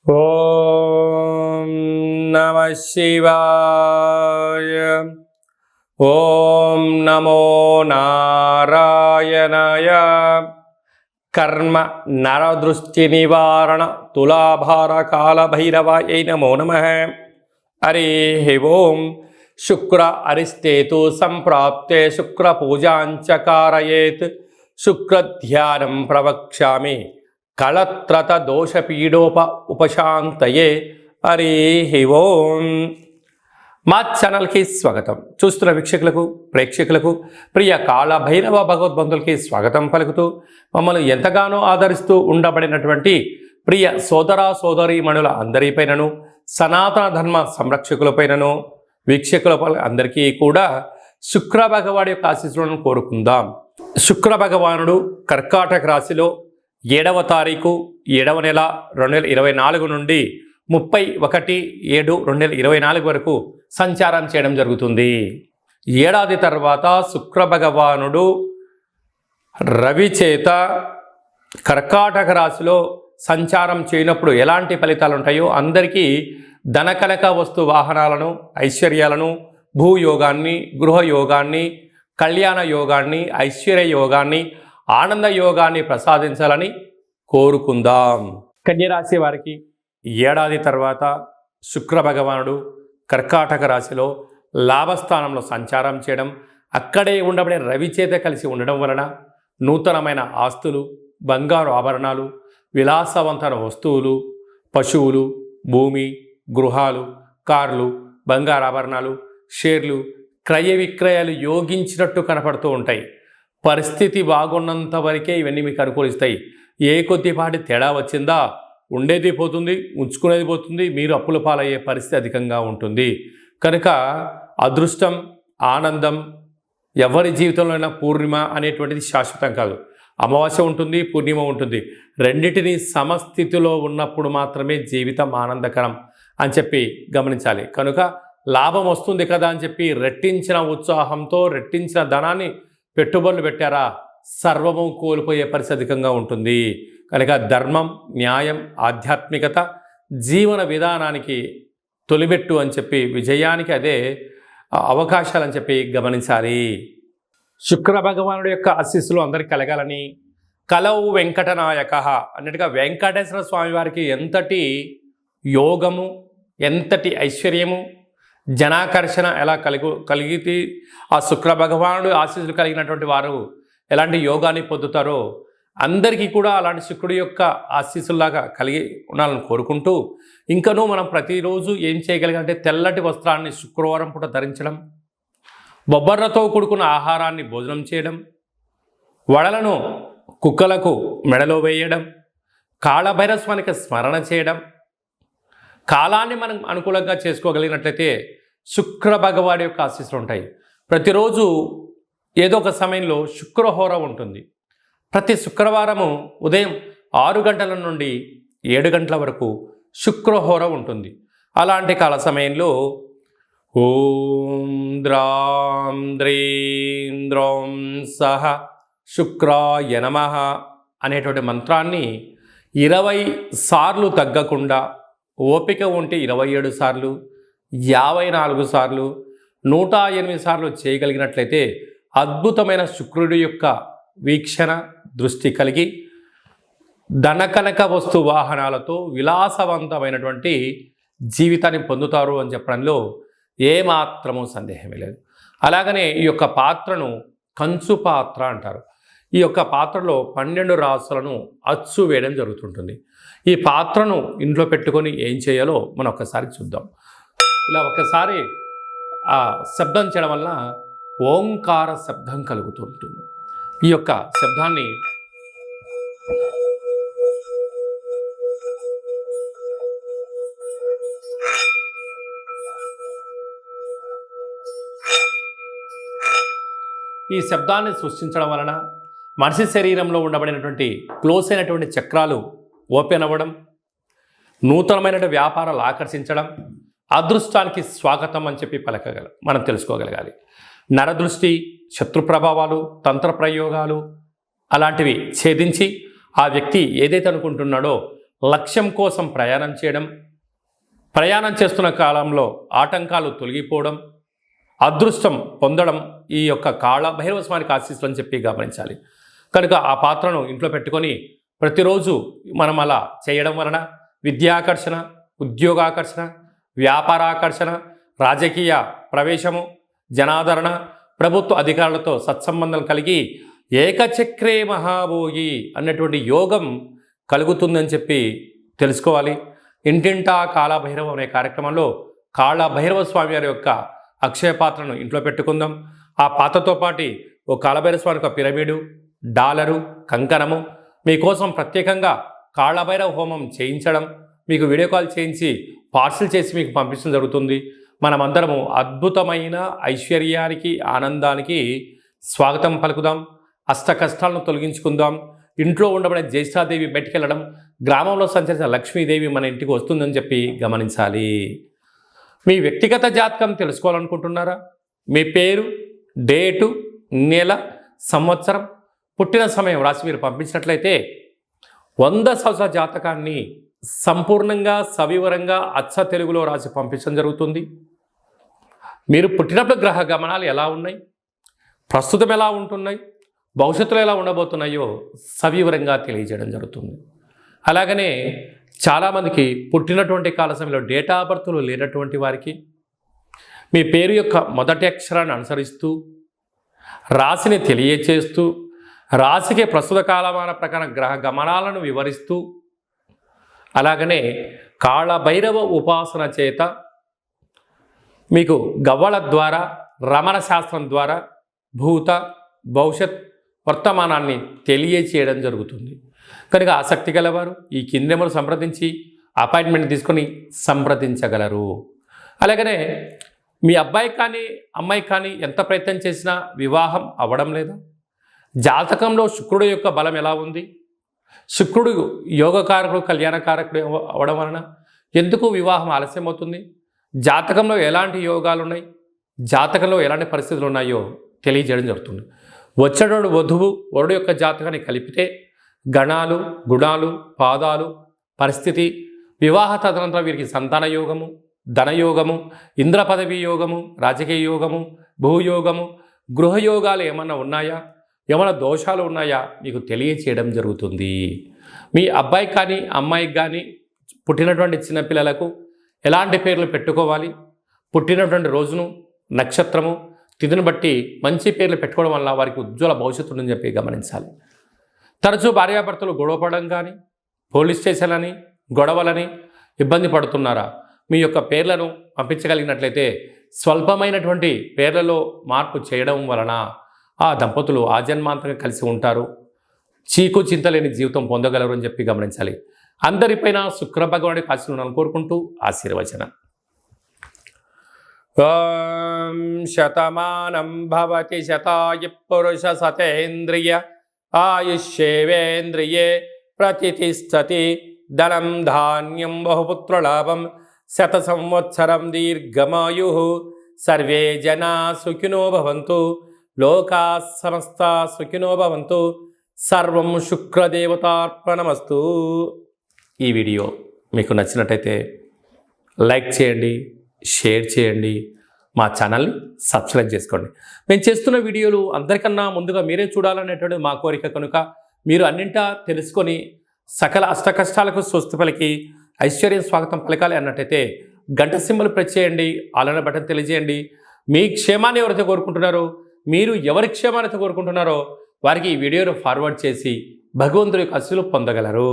ఓం నమః శివాయ. ఓం నమో నారాయణాయ. కర్మ నరదృష్టి నివారణ తులాభార కాళభైరవాయ నమో నమః. హరి ఓం. శుక్ర అరిష్టేతు సంప్రాప్తే శుక్ర పూజాంచ కారయేత్. శుక్రధ్యానం ప్రవక్ష్యామి కళత్రత దోషపీడోప ఉపశాంతయే. హరి ఓం. మా ఛానల్కి స్వాగతం. చూస్తున్న వీక్షకులకు ప్రేక్షకులకు ప్రియ కాళభైరవ భగవద్బంధులకి స్వాగతం పలుకుతూ మమ్మల్ని ఎంతగానో ఆదరిస్తూ ఉండబడినటువంటి ప్రియ సోదర సోదరీమణుల అందరిపైనను సనాతన ధర్మ సంరక్షకులపైనను వీక్షకుల అందరికీ కూడా శుక్ర భగవాడి యొక్క ఆశీస్సులను కోరుకుందాం. శుక్ర భగవానుడు కర్కాటక రాశిలో 7వ తారీఖు 7వ నెల 2024 నుండి 31/7/2024 వరకు సంచారం చేయడం జరుగుతుంది. ఏడాది తర్వాత శుక్ర భగవానుడు రవి చేత కర్కాటక రాశిలో సంచారం చేయనప్పుడు ఎలాంటి ఫలితాలు ఉంటాయో అందరికీ ధనకనక వస్తు వాహనాలను, ఐశ్వర్యాలను, భూయోగాన్ని, గృహయోగాన్ని, కళ్యాణ యోగాన్ని, ఐశ్వర్య యోగాన్ని, ఆనంద యోగాన్ని ప్రసాదించాలని కోరుకుందాం. కన్యరాశి వారికి ఏడాది తర్వాత శుక్ర భగవానుడు కర్కాటక రాశిలో లాభస్థానంలో సంచారం చేయడం, అక్కడే ఉండబడే రవి చేత కలిసి ఉండడం వలన నూతనమైన ఆస్తులు, బంగారు ఆభరణాలు, విలాసవంతమైన వస్తువులు, పశువులు, భూమి, గృహాలు, కార్లు, బంగారు ఆభరణాలు, షేర్లు, క్రయ విక్రయాలు యోగించినట్టు కనపడుతూ ఉంటాయి. పరిస్థితి బాగున్నంత వరకే ఇవన్నీ మీకు అనుకూలిస్తాయి. ఏ కొద్దిపాటి తేడా వచ్చిందా ఉండేది పోతుంది, ఉంచుకునేది పోతుంది, మీరు అప్పుల పాలయ్యే పరిస్థితి అధికంగా ఉంటుంది. కనుక అదృష్టం, ఆనందం ఎవరి జీవితంలో అయినా పూర్ణిమ అనేటువంటిది శాశ్వతం కాదు. అమావాస్య ఉంటుంది, పూర్ణిమ ఉంటుంది. రెండింటినీ సమస్థితిలో ఉన్నప్పుడు మాత్రమే జీవితం ఆనందకరం అని చెప్పి గమనించాలి. కనుక లాభం వస్తుంది కదా అని చెప్పి రెట్టించిన ఉత్సాహంతో రెట్టించిన ధనాన్ని పెట్టుబడులు పెట్టారా సర్వము కోల్పోయే పరిస్థితి అధికంగా ఉంటుంది. కనుక ధర్మం, న్యాయం, ఆధ్యాత్మికత జీవన విధానానికి తొలిబెట్టు అని చెప్పి విజయానికి అదే అవకాశాలని చెప్పి గమనించాలి. శుక్ర భగవానుడి యొక్క ఆశీస్సులు అందరికీ కలగాలని కలవు వెంకటనాయక అన్నట్టుగా వెంకటేశ్వర స్వామి వారికి ఎంతటి యోగము, ఎంతటి ఐశ్వర్యము, జనాకర్షణ ఎలా కలిగితే ఆ శుక్ర భగవానుడు ఆశీస్సులు కలిగినటువంటి వారు ఎలాంటి యోగాన్ని పొందుతారో అందరికీ కూడా అలాంటి శుక్రుడి యొక్క ఆశీస్సులాగా కలిగి ఉండాలని కోరుకుంటూ, ఇంకనూ మనం ప్రతిరోజు ఏం చేయగలిగాలంటే తెల్లటి వస్త్రాన్ని శుక్రవారం పూట ధరించడం, బొబ్బర్లతో కూడుకున్న ఆహారాన్ని భోజనం చేయడం, వడలను కుక్కలకు మెడలో వేయడం, కాళభైరస్వానికి స్మరణ చేయడం, కాలాన్ని మనం అనుకూలంగా చేసుకోగలిగినట్లయితే శుక్ర భగవాడి యొక్క ఆశీస్సులు ఉంటాయి. ప్రతిరోజు ఏదో ఒక సమయంలో శుక్రహోర ఉంటుంది. ప్రతి శుక్రవారము ఉదయం 6 గంటల నుండి 7 గంటల వరకు శుక్రహోర ఉంటుంది. అలాంటి కాల సమయంలో ఓం ద్రాం ద్రీం ద్రౌం సహ శుక్రాయ నమః అనేటువంటి మంత్రాన్ని 20 సార్లు తగ్గకుండా, ఓపిక ఉంటే 27 సార్లు, 54 సార్లు, 108 సార్లు చేయగలిగినట్లయితే అద్భుతమైన శుక్రుడి యొక్క వీక్షణ దృష్టి కలిగి ధనకనక వస్తు వాహనాలతో విలాసవంతమైనటువంటి జీవితాన్ని పొందుతారు అని చెప్పడంలో ఏమాత్రమూ సందేహమే లేదు. అలాగనే ఈ యొక్క పాత్రను కంచు పాత్ర అంటారు. ఈ యొక్క పాత్రలో 12 రాసులను అచ్చు వేయడం జరుగుతుంటుంది. ఈ పాత్రను ఇంట్లో పెట్టుకొని ఏం చేయాలో మనం ఒకసారి చూద్దాం. ఇలా ఒకసారి ఆ శబ్దం చేయడం వల్ల ఓంకార శబ్దం కలుగుతూ ఉంటుంది. ఈ యొక్క శబ్దాన్ని సృష్టించడం వలన మనిషి శరీరంలో ఉండబడినటువంటి క్లోజ్ అయినటువంటి చక్రాలు ఓపెన్ అవ్వడం, నూతనమైనటువంటి వ్యాపారాలు ఆకర్షించడం, అదృష్టానికి స్వాగతం అని చెప్పి మనం తెలుసుకోగలగాలి. నరదృష్టి, శత్రు ప్రభావాలు, తంత్ర ప్రయోగాలు అలాంటివి ఛేదించి ఆ వ్యక్తి ఏదైతే అనుకుంటున్నాడో లక్ష్యం కోసం ప్రయాణం చేయడం, ప్రయాణం చేస్తున్న కాలంలో ఆటంకాలు తొలగిపోవడం, అదృష్టం పొందడం ఈ యొక్క కాళ భైరవ స్వామికి ఆశీస్సులు అని చెప్పి గమనించాలి. కనుక ఆ పాత్రను ఇంట్లో పెట్టుకొని ప్రతిరోజు మనం అలా చేయడం వలన విద్యాకర్షణ, ఉద్యోగాకర్షణ, వ్యాపారాకర్షణ, రాజకీయ ప్రవేశము, జనాదరణ, ప్రభుత్వ అధికారులతో సత్సంబంధం కలిగి ఏకచక్రే మహాభోగి అన్నటువంటి యోగం కలుగుతుందని చెప్పి తెలుసుకోవాలి. ఇంటింటా కాళభైరవం అనే కార్యక్రమంలో కాళభైరవ స్వామి వారి యొక్క అక్షయ పాత్రను ఇంట్లో పెట్టుకుందాం. ఆ పాత్రతో పాటు ఓ కాళభైరవ స్వామి యొక్క పిరమిడు, డాలరు, కంకణము మీకోసం ప్రత్యేకంగా కాళభైరవ హోమం చేయించడం, మీకు వీడియో కాల్ చేయించి పార్సిల్ చేసి మీకు పంపించడం జరుగుతుంది. మనమందరము అద్భుతమైన ఐశ్వర్యానికి, ఆనందానికి స్వాగతం పలుకుదాం. అష్ట కష్టాలను తొలగించుకుందాం. ఇంట్లో ఉండబడే జ్యేష్ఠాదేవి బయటికెళ్ళడం, గ్రామంలో సంచరించిన లక్ష్మీదేవి మన ఇంటికి వస్తుందని చెప్పి గమనించాలి. మీ వ్యక్తిగత జాతకం తెలుసుకోవాలనుకుంటున్నారా? మీ పేరు, డేటు, నెల, సంవత్సరం, పుట్టిన సమయం రాసి మీరు పంపించినట్లయితే 100 సంవత్సరాల జాతకాన్ని సంపూర్ణంగా సవివరంగా అచ్చ తెలుగులో రాసి పంపించడం జరుగుతుంది. మీరు పుట్టినప్పుడు గ్రహ గమనాలు ఎలా ఉన్నాయి, ప్రస్తుతం ఎలా ఉంటున్నాయి, భవిష్యత్తులో ఎలా ఉండబోతున్నాయో సవివరంగా తెలియజేయడం జరుగుతుంది. అలాగనే చాలామందికి పుట్టినటువంటి కాల సమయంలో డేటా ఆఫ్ బర్త్లు లేనటువంటి వారికి మీ పేరు యొక్క మొదటి అక్షరాన్ని అనుసరిస్తూ రాశిని తెలియచేస్తూ రాశికి ప్రస్తుత కాలమాన ప్రకారం గ్రహ గమనాలను వివరిస్తూ అలాగనే కాళభైరవ ఉపాసన చేత మీకు గవ్వల ద్వారా, రమణ శాస్త్రం ద్వారా భూత, భవిష్యత్, వర్తమానాన్ని తెలియచేయడం జరుగుతుంది. కనుక ఆసక్తి గలవారు ఈ కింది నెంబర్ను సంప్రదించి అపాయింట్మెంట్ తీసుకొని సంప్రదించగలరు. అలాగనే మీ అబ్బాయి కానీ అమ్మాయి కానీ ఎంత ప్రయత్నం చేసినా వివాహం అవ్వడం లేదా? జాతకంలో శుక్రుడు యొక్క బలం ఎలా ఉంది? శుక్రుడు యోగకారకుడు, కళ్యాణకారకుడు అవ్వడం వలన ఎందుకు వివాహం ఆలస్యం అవుతుంది? జాతకంలో ఎలాంటి యోగాలు ఉన్నాయి, జాతకంలో ఎలాంటి పరిస్థితులు ఉన్నాయో తెలియజేయడం జరుగుతుంది. వచ్చేటోడు వధువు వరుడు యొక్క జాతకాన్ని కలిపితే గణాలు, గుణాలు, పాదాలు, పరిస్థితి, వివాహ తదనంతరం వీరికి సంతాన యోగము, ధనయోగము, ఇంద్ర పదవి యోగము, రాజకీయ యోగము, భూయోగము, గృహయోగాలు ఏమన్నా ఉన్నాయా, ఏమైనా దోషాలు ఉన్నాయా మీకు తెలియచేయడం జరుగుతుంది. మీ అబ్బాయి కానీ అమ్మాయికి కానీ పుట్టినటువంటి చిన్నపిల్లలకు ఎలాంటి పేర్లు పెట్టుకోవాలి, పుట్టినటువంటి రోజును, నక్షత్రము, తిథిని బట్టి మంచి పేర్లు పెట్టుకోవడం వల్ల వారికి ఉజ్వల భవిష్యత్తు ఉందని చెప్పి గమనించాలి. తరచూ భార్యాభర్తలు గొడవపడడం కానీ, పోలీస్ స్టేషన్లని, గొడవలని ఇబ్బంది పడుతున్నారా? మీ యొక్క పేర్లను పంపించగలిగినట్లయితే స్వల్పమైనటువంటి పేర్లలో మార్పు చేయడం వలన ఆ దంపతులు ఆజన్మాంతంగా కలిసి ఉంటారు, చీకు చింతలేని జీవితం పొందగలరు అని చెప్పి గమనించాలి. అందరిపైన శుక్ర భగవానుడి ఆశీర్వాదాలను కోరుకుంటూ ఆశీర్వచనం. ఓం శతమానం భవతి శతాయ పురుష సతేంద్రియ ఆయుష్యేవేంద్రియే ప్రతిష్టతి ధనం ధాన్యం బహుపుత్రలాభం శత సంవత్సరం దీర్ఘమాయు సర్వే జనా సుఖినో భవంతు లోకా సమస్తా సుఖినో భవంతు సర్వం శుక్రదేవతార్పణమస్తు. ఈ వీడియో మీకు నచ్చినట్టయితే లైక్ చేయండి, షేర్ చేయండి, మా ఛానల్ని సబ్స్క్రైబ్ చేసుకోండి. మేము చేస్తున్న వీడియోలు అందరికన్నా ముందుగా మీరే చూడాలనేటువంటి మా కోరిక. కనుక మీరు అన్నింటా తెలుసుకొని సకల అష్టకష్టాలకు స్వస్తి పలికి ఐశ్వర్యం స్వాగతం పలకాలి అన్నట్టయితే గంట సింబల్ ప్రెస్ చేయండి, ఆలన బటన్ తెలియజేయండి. మీ క్షేమాన్ని ఎవరైతే కోరుకుంటున్నారో, మీరు ఎవరి క్షేమాన్ని కోరుకుంటున్నారో వారికి ఈ వీడియోను ఫార్వర్డ్ చేసి భగవంతుడి యొక్క ఆశీస్సులు పొందగలరు.